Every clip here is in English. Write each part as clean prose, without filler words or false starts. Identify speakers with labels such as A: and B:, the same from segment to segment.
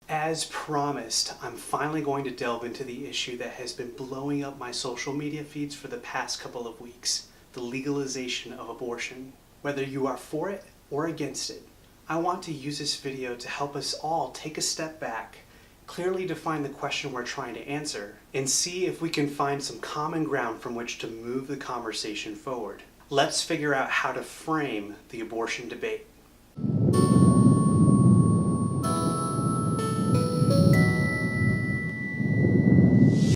A: As promised, I'm finally going to delve into the issue that has been blowing up my social media feeds for the past couple of weeks, the legalization of abortion. Whether you are for it or against it, I want to use this video to help us all take a step back, clearly define the question we're trying to answer, and see if we can find some common ground from which to move the conversation forward. Let's figure out how to frame the abortion debate.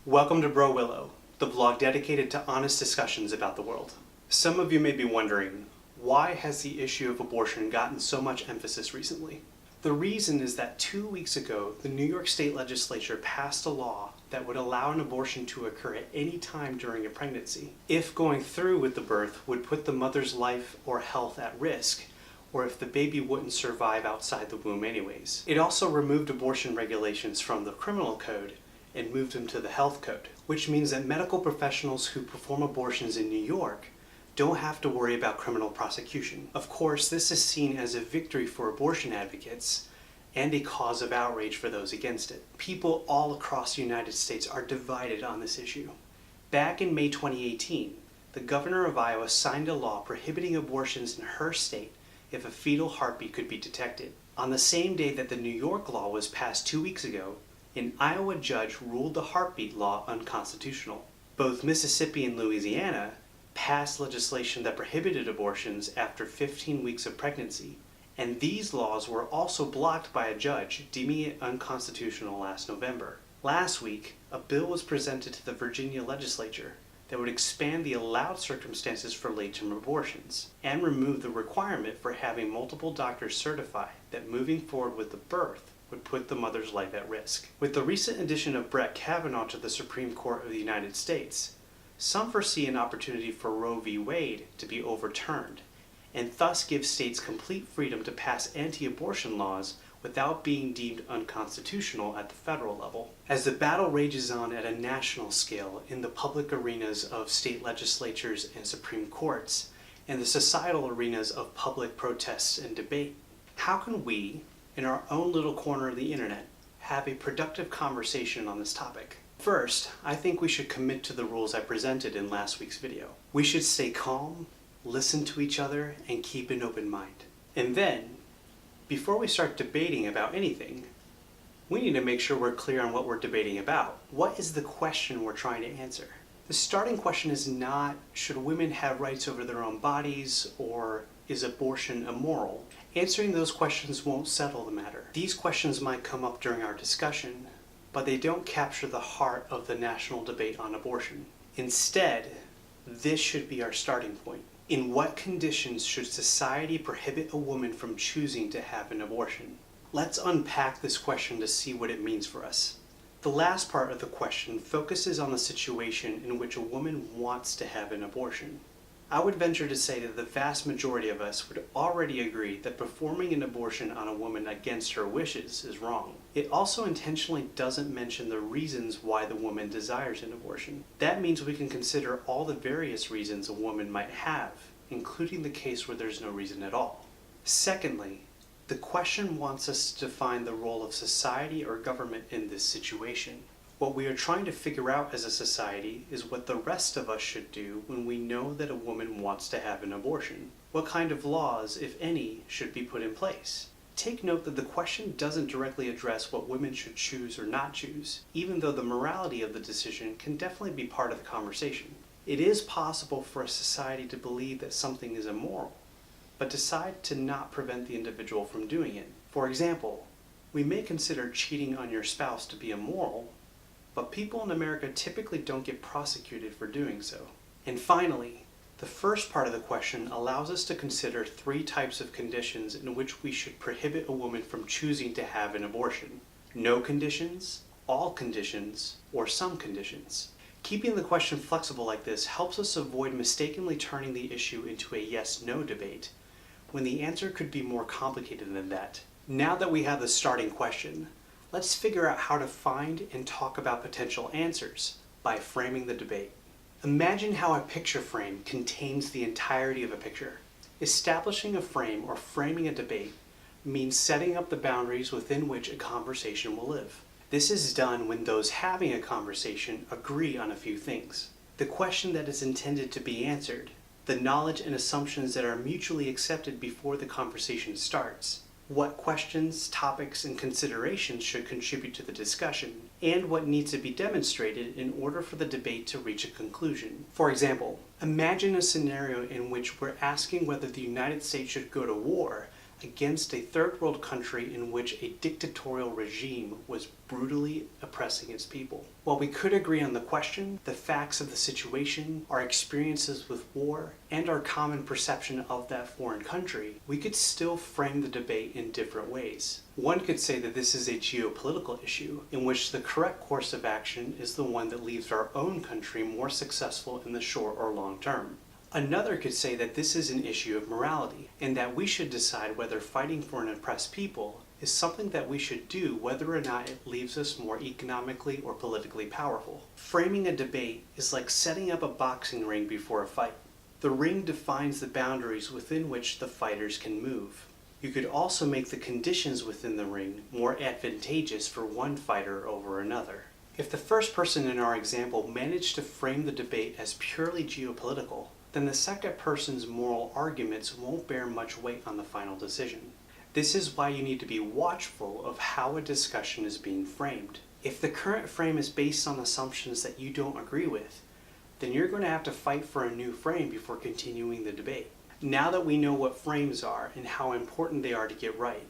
A: Welcome to Bro Willow, the vlog dedicated to honest discussions about the world. Some of you may be wondering, why has the issue of abortion gotten so much emphasis recently? The reason is that 2 weeks ago, the New York State Legislature passed a law that would allow an abortion to occur at any time during a pregnancy, if going through with the birth would put the mother's life or health at risk, or if the baby wouldn't survive outside the womb anyways. It also removed abortion regulations from the criminal code and moved them to the health code, which means that medical professionals who perform abortions in New York don't have to worry about criminal prosecution. Of course, this is seen as a victory for abortion advocates and a cause of outrage for those against it. People all across the United States are divided on this issue. Back in May 2018, the governor of Iowa signed a law prohibiting abortions in her state if a fetal heartbeat could be detected. On the same day that the New York law was passed 2 weeks ago, an Iowa judge ruled the heartbeat law unconstitutional. Both Mississippi and Louisiana passed legislation that prohibited abortions after 15 weeks of pregnancy, and these laws were also blocked by a judge, deeming it unconstitutional last November. Last week, a bill was presented to the Virginia legislature that would expand the allowed circumstances for late-term abortions and remove the requirement for having multiple doctors certify that moving forward with the birth would put the mother's life at risk. With the recent addition of Brett Kavanaugh to the Supreme Court of the United States, some foresee an opportunity for Roe v. Wade to be overturned, and thus give states complete freedom to pass anti-abortion laws without being deemed unconstitutional at the federal level. As the battle rages on at a national scale in the public arenas of state legislatures and Supreme Courts, and the societal arenas of public protests and debate, how can we, in our own little corner of the internet, have a productive conversation on this topic? First, I think we should commit to the rules I presented in last week's video. We should stay calm, listen to each other, and keep an open mind. And then, before we start debating about anything, we need to make sure we're clear on what we're debating about. What is the question we're trying to answer? The starting question is not, should women have rights over their own bodies, or is abortion immoral? Answering those questions won't settle the matter. These questions might come up during our discussion, but they don't capture the heart of the national debate on abortion. Instead, this should be our starting point. In what conditions should society prohibit a woman from choosing to have an abortion? Let's unpack this question to see what it means for us. The last part of the question focuses on the situation in which a woman wants to have an abortion. I would venture to say that the vast majority of us would already agree that performing an abortion on a woman against her wishes is wrong. It also intentionally doesn't mention the reasons why the woman desires an abortion. That means we can consider all the various reasons a woman might have, including the case where there's no reason at all. Secondly, the question wants us to define the role of society or government in this situation. What we are trying to figure out as a society is what the rest of us should do when we know that a woman wants to have an abortion. What kind of laws, if any, should be put in place? Take note that the question doesn't directly address what women should choose or not choose, even though the morality of the decision can definitely be part of the conversation. It is possible for a society to believe that something is immoral, but decide to not prevent the individual from doing it. For example, we may consider cheating on your spouse to be immoral, but people in America typically don't get prosecuted for doing so. And finally, the first part of the question allows us to consider 3 types of conditions in which we should prohibit a woman from choosing to have an abortion. No conditions, all conditions, or some conditions. Keeping the question flexible like this helps us avoid mistakenly turning the issue into a yes-no debate, when the answer could be more complicated than that. Now that we have the starting question, let's figure out how to find and talk about potential answers by framing the debate. Imagine how a picture frame contains the entirety of a picture. Establishing a frame or framing a debate means setting up the boundaries within which a conversation will live. This is done when those having a conversation agree on a few things. The question that is intended to be answered, the knowledge and assumptions that are mutually accepted before the conversation starts, what questions, topics, and considerations should contribute to the discussion, and what needs to be demonstrated in order for the debate to reach a conclusion. For example, imagine a scenario in which we're asking whether the United States should go to war against a third world country in which a dictatorial regime was brutally oppressing its people. While we could agree on the question, the facts of the situation, our experiences with war, and our common perception of that foreign country, we could still frame the debate in different ways. One could say that this is a geopolitical issue, in which the correct course of action is the one that leaves our own country more successful in the short or long term. Another could say that this is an issue of morality, and that we should decide whether fighting for an oppressed people is something that we should do whether or not it leaves us more economically or politically powerful. Framing a debate is like setting up a boxing ring before a fight. The ring defines the boundaries within which the fighters can move. You could also make the conditions within the ring more advantageous for one fighter over another. If the first person in our example managed to frame the debate as purely geopolitical, then the second person's moral arguments won't bear much weight on the final decision. This is why you need to be watchful of how a discussion is being framed. If the current frame is based on assumptions that you don't agree with, then you're going to have to fight for a new frame before continuing the debate. Now that we know what frames are and how important they are to get right,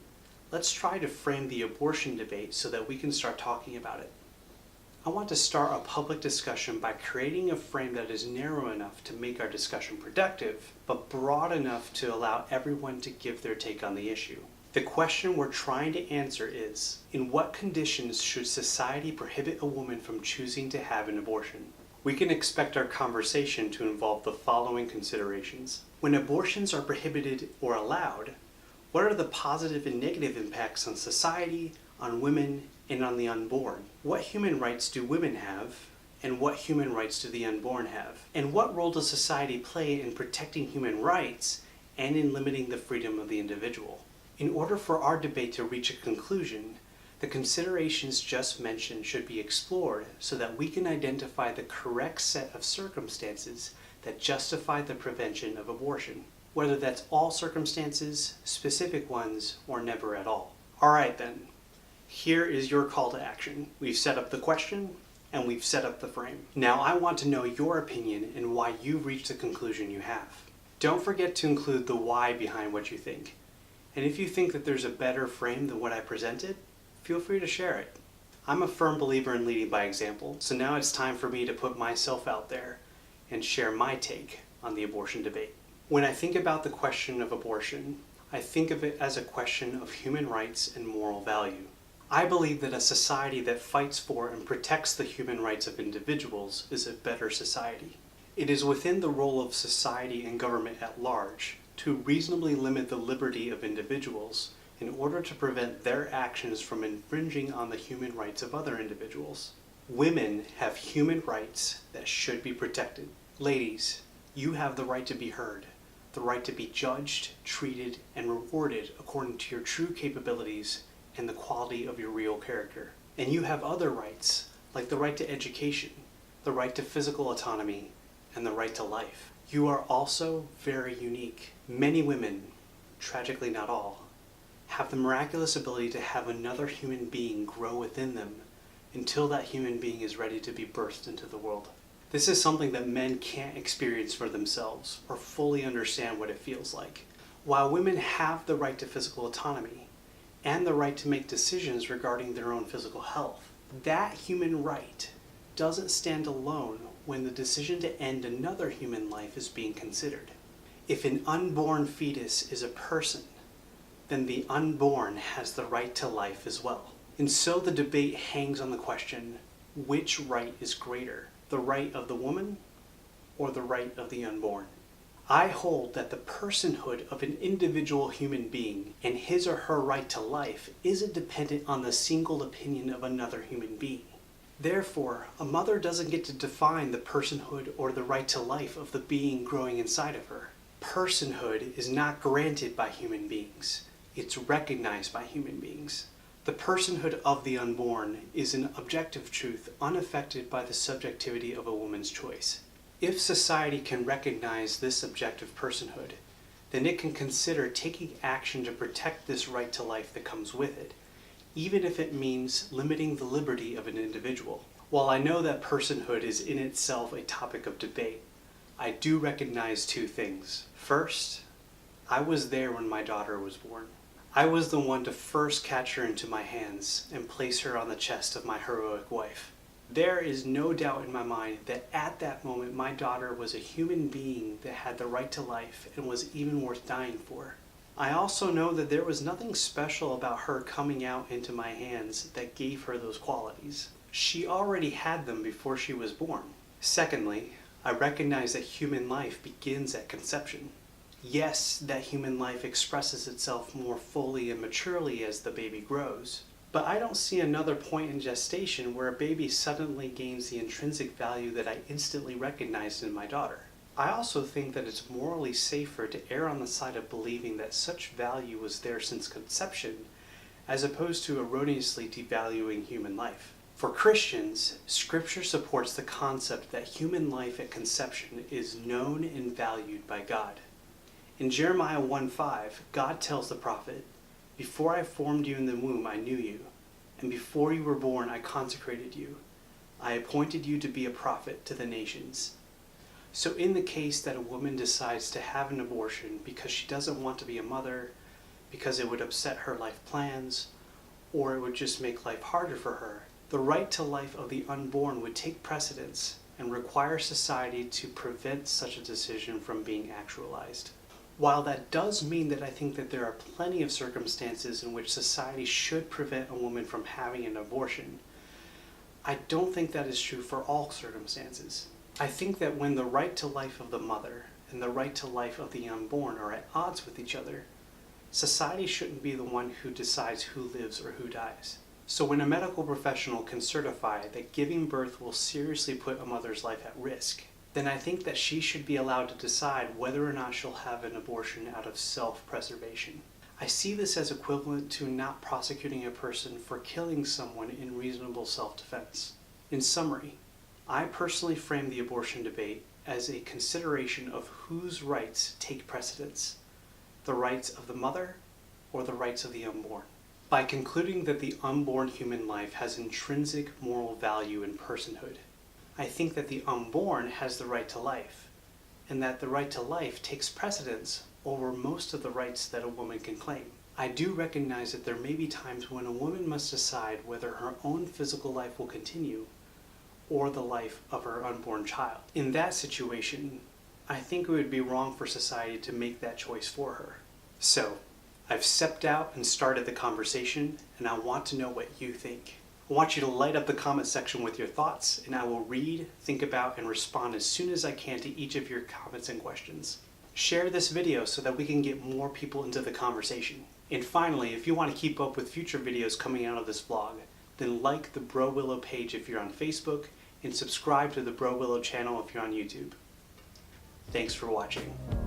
A: let's try to frame the abortion debate so that we can start talking about it. I want to start a public discussion by creating a frame that is narrow enough to make our discussion productive, but broad enough to allow everyone to give their take on the issue. The question we're trying to answer is, in what conditions should society prohibit a woman from choosing to have an abortion? We can expect our conversation to involve the following considerations. When abortions are prohibited or allowed, what are the positive and negative impacts on society, on women, and on the unborn? What human rights do women have, and what human rights do the unborn have? And what role does society play in protecting human rights and in limiting the freedom of the individual? In order for our debate to reach a conclusion, the considerations just mentioned should be explored so that we can identify the correct set of circumstances that justify the prevention of abortion, whether that's all circumstances, specific ones, or never at all. All right then. Here is your call to action. We've set up the question, and we've set up the frame. Now I want to know your opinion and why you've reached the conclusion you have. Don't forget to include the why behind what you think. And if you think that there's a better frame than what I presented, feel free to share it. I'm a firm believer in leading by example, so now it's time for me to put myself out there and share my take on the abortion debate. When I think about the question of abortion, I think of it as a question of human rights and moral value. I believe that a society that fights for and protects the human rights of individuals is a better society. It is within the role of society and government at large to reasonably limit the liberty of individuals in order to prevent their actions from infringing on the human rights of other individuals. Women have human rights that should be protected. Ladies, you have the right to be heard, the right to be judged, treated, and rewarded according to your true capabilities and the quality of your real character. And you have other rights, like the right to education, the right to physical autonomy, and the right to life. You are also very unique. Many women, tragically not all, have the miraculous ability to have another human being grow within them until that human being is ready to be birthed into the world. This is something that men can't experience for themselves or fully understand what it feels like. While women have the right to physical autonomy, and the right to make decisions regarding their own physical health, that human right doesn't stand alone when the decision to end another human life is being considered. If an unborn fetus is a person, then the unborn has the right to life as well. And so the debate hangs on the question, which right is greater, the right of the woman or the right of the unborn? I hold that the personhood of an individual human being and his or her right to life isn't dependent on the single opinion of another human being. Therefore, a mother doesn't get to define the personhood or the right to life of the being growing inside of her. Personhood is not granted by human beings. It's recognized by human beings. The personhood of the unborn is an objective truth unaffected by the subjectivity of a woman's choice. If society can recognize this objective personhood, then it can consider taking action to protect this right to life that comes with it, even if it means limiting the liberty of an individual. While I know that personhood is in itself a topic of debate, I do recognize two things. First, I was there when my daughter was born. I was the one to first catch her into my hands and place her on the chest of my heroic wife. There is no doubt in my mind that at that moment my daughter was a human being that had the right to life and was even worth dying for. I also know that there was nothing special about her coming out into my hands that gave her those qualities. She already had them before she was born. Secondly, I recognize that human life begins at conception. Yes, that human life expresses itself more fully and maturely as the baby grows. But I don't see another point in gestation where a baby suddenly gains the intrinsic value that I instantly recognized in my daughter. I also think that it's morally safer to err on the side of believing that such value was there since conception, as opposed to erroneously devaluing human life. For Christians, Scripture supports the concept that human life at conception is known and valued by God. In Jeremiah 1:5, God tells the prophet, "Before I formed you in the womb, I knew you, and before you were born, I consecrated you. I appointed you to be a prophet to the nations." So in the case that a woman decides to have an abortion because she doesn't want to be a mother, because it would upset her life plans, or it would just make life harder for her, the right to life of the unborn would take precedence and require society to prevent such a decision from being actualized. While that does mean that I think that there are plenty of circumstances in which society should prevent a woman from having an abortion, I don't think that is true for all circumstances. I think that when the right to life of the mother and the right to life of the unborn are at odds with each other, society shouldn't be the one who decides who lives or who dies. So when a medical professional can certify that giving birth will seriously put a mother's life at risk, then I think that she should be allowed to decide whether or not she'll have an abortion out of self-preservation. I see this as equivalent to not prosecuting a person for killing someone in reasonable self-defense. In summary, I personally frame the abortion debate as a consideration of whose rights take precedence, the rights of the mother or the rights of the unborn. By concluding that the unborn human life has intrinsic moral value and personhood, I think that the unborn has the right to life, and that the right to life takes precedence over most of the rights that a woman can claim. I do recognize that there may be times when a woman must decide whether her own physical life will continue or the life of her unborn child. In that situation, I think it would be wrong for society to make that choice for her. So, I've stepped out and started the conversation, and I want to know what you think. I want you to light up the comment section with your thoughts, and I will read, think about, and respond as soon as I can to each of your comments and questions. Share this video so that we can get more people into the conversation. And finally, if you want to keep up with future videos coming out of this vlog, then like the Bro Willow page if you're on Facebook, and subscribe to the Bro Willow channel if you're on YouTube. Thanks for watching.